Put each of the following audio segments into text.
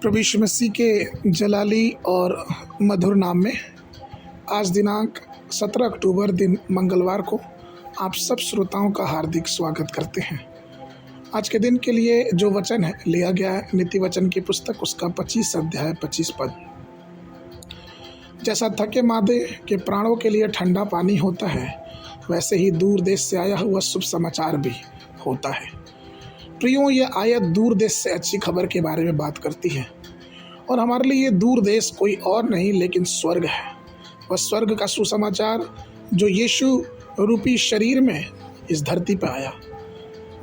प्रभु यीशु मसीह के जलाली और मधुर नाम में आज दिनांक 17 अक्टूबर दिन मंगलवार को आप सब श्रोताओं का हार्दिक स्वागत करते हैं। आज के दिन के लिए जो वचन है लिया गया है नीति वचन की पुस्तक उसका 25 अध्याय 25 पद। जैसा थके मादे के प्राणों के लिए ठंडा पानी होता है, वैसे ही दूर देश से आया हुआ शुभ समाचार भी होता है। प्रियो, ये आयत दूर देश से अच्छी खबर के बारे में बात करती है और हमारे लिए ये दूर देश कोई और नहीं लेकिन स्वर्ग है। वह स्वर्ग का सुसमाचार जो यीशु रूपी शरीर में इस धरती पर आया।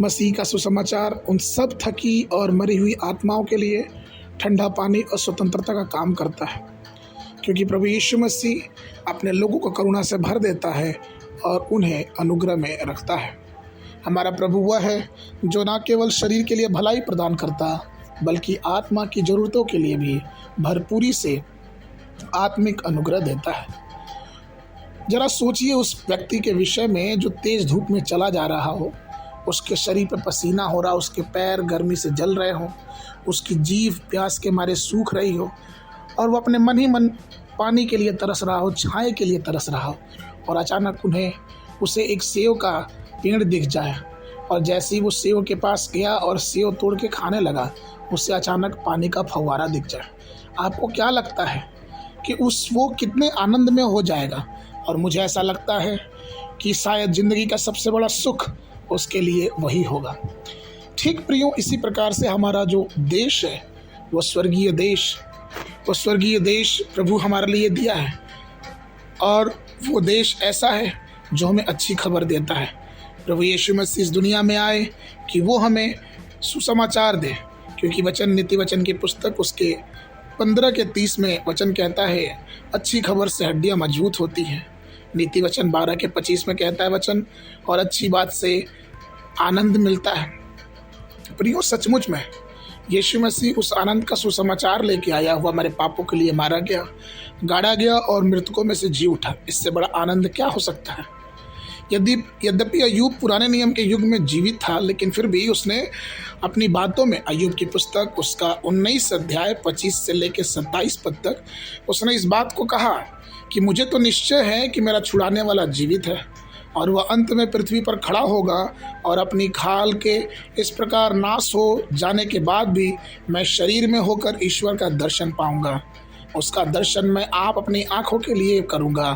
मसीह का सुसमाचार उन सब थकी और मरी हुई आत्माओं के लिए ठंडा पानी और स्वतंत्रता का काम करता है, क्योंकि प्रभु यीशु मसीह अपने लोगों को करुणा से भर देता है और उन्हें अनुग्रह में रखता है। हमारा प्रभु वह है जो न केवल शरीर के लिए भलाई प्रदान करता बल्कि आत्मा की ज़रूरतों के लिए भी भरपूरी से आत्मिक अनुग्रह देता है। जरा सोचिए उस व्यक्ति के विषय में जो तेज धूप में चला जा रहा हो, उसके शरीर पर पसीना हो रहा, उसके पैर गर्मी से जल रहे हों, उसकी जीभ प्यास के मारे सूख रही हो और वो अपने मन ही मन पानी के लिए तरस रहा हो, छाए के लिए तरस रहा हो, और अचानक उसे एक सेव का पेड़ दिख जाए और जैसे ही वो सेव के पास गया और सेव तोड़ के खाने लगा, उससे अचानक पानी का फव्वारा दिख जाए। आपको क्या लगता है कि वो कितने आनंद में हो जाएगा? और मुझे ऐसा लगता है कि शायद ज़िंदगी का सबसे बड़ा सुख उसके लिए वही होगा। ठीक प्रियो, इसी प्रकार से हमारा जो देश है वो स्वर्गीय देश प्रभु हमारे लिए दिया है, और वो देश ऐसा है जो हमें अच्छी खबर देता है। प्रभु यीशु मसीह इस दुनिया में आए कि वो हमें सुसमाचार दे, क्योंकि वचन नीति वचन की पुस्तक उसके 15 के 30 में वचन कहता है, अच्छी खबर से हड्डियां मजबूत होती हैं। नीति वचन 12 के 25 में कहता है वचन, और अच्छी बात से आनंद मिलता है। प्रियो, सचमुच में यीशु मसीह उस आनंद का सुसमाचार लेके आया हुआ हमारे पापों के लिए मारा गया, गाड़ा गया और मृतकों में से जी उठा। इससे बड़ा आनंद क्या हो सकता है? यद्यपि अय्यूब पुराने नियम के युग में जीवित था, लेकिन फिर भी उसने अपनी बातों में अय्यूब की पुस्तक उसका 19 अध्याय 25 से लेकर 27 पद तक उसने इस बात को कहा कि मुझे तो निश्चय है कि मेरा छुड़ाने वाला जीवित है और वह अंत में पृथ्वी पर खड़ा होगा, और अपनी खाल के इस प्रकार नाश हो जाने के बाद भी मैं शरीर में होकर ईश्वर का दर्शन पाऊंगा। उसका दर्शन मैं आप अपनी आँखों के लिए करूंगा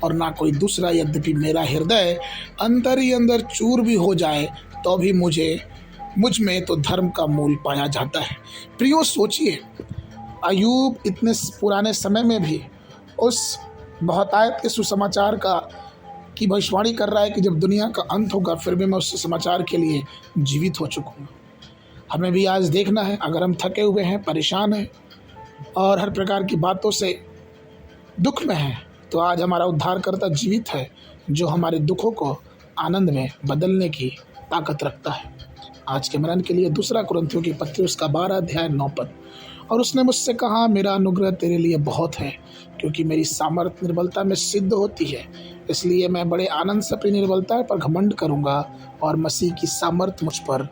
और ना कोई दूसरा। यद्यपि मेरा हृदय अंदर ही अंदर चूर भी हो जाए तो भी मुझ में तो धर्म का मूल पाया जाता है। प्रियो, सोचिए, अय्यूब इतने पुराने समय में भी उस बहुतायत के सुसमाचार की भविष्यवाणी कर रहा है कि जब दुनिया का अंत होगा फिर भी मैं उस समाचार के लिए जीवित हो चुका हूँ। हमें भी आज देखना है, अगर हम थके हुए हैं, परेशान हैं और हर प्रकार की बातों से दुख में हैं, तो आज हमारा उद्धारकर्ता जीवित है जो हमारे दुखों को आनंद में बदलने की ताकत रखता है। आज के मनन के लिए 2 कुरिन्थियों की पत्री उसका 12 अध्याय 9 पद। और उसने मुझसे कहा, मेरा अनुग्रह तेरे लिए बहुत है, क्योंकि मेरी सामर्थ निर्बलता में सिद्ध होती है। इसलिए मैं बड़े आनंद से अपनी निर्बलता पर घमंड करूँगा और मसीह की सामर्थ मुझ पर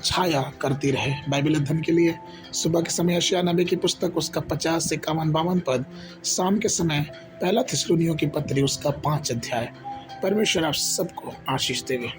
छाया करती रहे। बाइबल अध्ययन के लिए सुबह के समय यशायाह नबी की पुस्तक उसका 50 से 51-52 पद, शाम के समय 1 थिस्सलुनीयों की पत्री उसका 5 अध्याय। परमेश्वर आप सबको आशीष देवे।